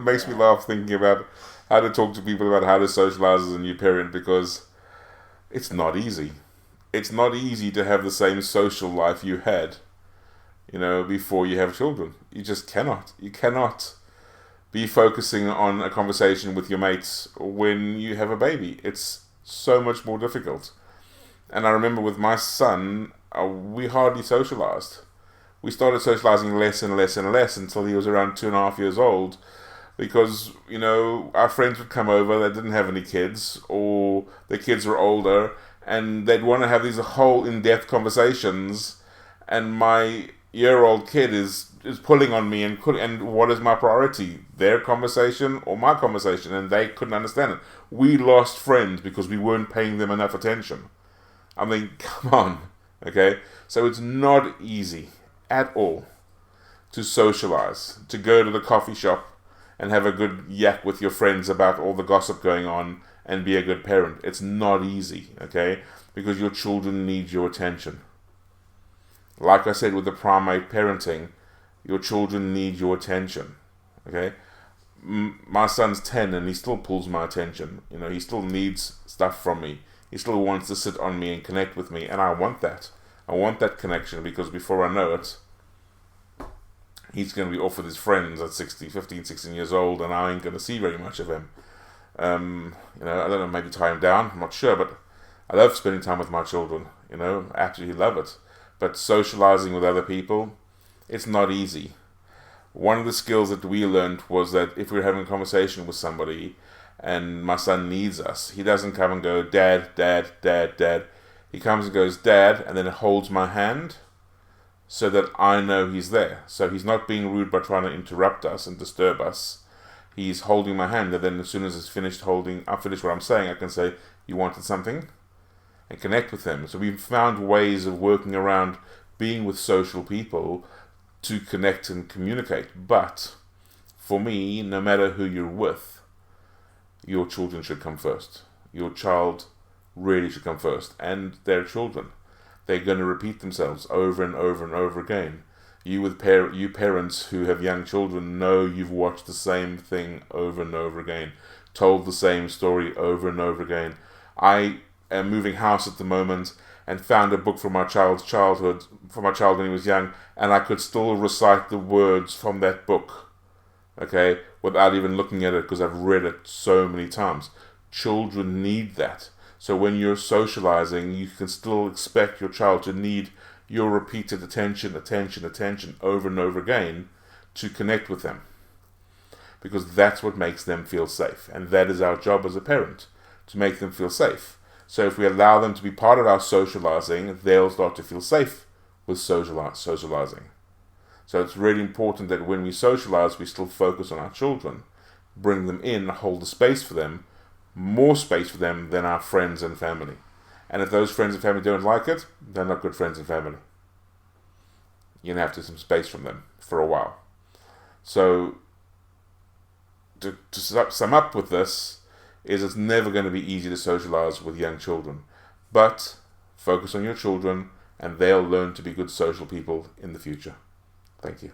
makes me Yeah. laugh thinking about how to talk to people about how to socialize as a new parent because it's not easy. It's not easy to have the same social life you had, before you have children. You just cannot. You cannot be focusing on a conversation with your mates when you have a baby. It's so much more difficult. And I remember with my son, we hardly socialized. We started socializing less and less and less until he was around 2.5 years old because, our friends would come over that didn't have any kids or their kids were older and they'd want to have these whole in-depth conversations, and my year-old kid is pulling on me, and what is my priority, their conversation or my conversation? And they couldn't understand it. We lost friends because we weren't paying them enough attention. I mean, come on. Okay, so it's not easy at all to socialize, to go to the coffee shop and have a good yak with your friends about all the gossip going on and be a good parent. It's not easy, okay? Because your children need your attention. Like I said with the primate parenting, your children need your attention, okay? My son's 10 and he still pulls my attention. He still needs stuff from me. He still wants to sit on me and connect with me, and I want that. I want that connection because before I know it, he's going to be off with his friends at 15, 16 years old, and I ain't going to see very much of him. I don't know, maybe tie him down, I'm not sure, but I love spending time with my children, I absolutely love it. But socializing with other people, it's not easy. One of the skills that we learned was that if we're having a conversation with somebody and my son needs us, he doesn't come and go, Dad, Dad, Dad, Dad. He comes and goes, Dad, and then holds my hand so that I know he's there. So he's not being rude by trying to interrupt us and disturb us. He's holding my hand, and then as soon as I finished what I'm saying, I can say, you wanted something? And connect with him. So we've found ways of working around being with social people to connect and communicate. But for me, no matter who you're with, your children should come first. Your child really should come first. And their children. They're going to repeat themselves over and over and over again. You parents who have young children know you've watched the same thing over and over again, told the same story over and over again. I am moving house at the moment and found a book from my child's childhood, from my child when he was young, and I could still recite the words from that book, okay, without even looking at it because I've read it so many times. Children need that. So when you're socializing, you can still expect your child to need your repeated attention over and over again to connect with them. Because that's what makes them feel safe. And that is our job as a parent, to make them feel safe. So if we allow them to be part of our socializing, they'll start to feel safe with socializing. So it's really important that when we socialize, we still focus on our children, bring them in, hold the space for them, more space for them than our friends and family. And if those friends and family don't like it, they're not good friends and family. You're going to have to have some space from them for a while. So, to sum up with this, is it's never going to be easy to socialize with young children. But focus on your children and they'll learn to be good social people in the future. Thank you.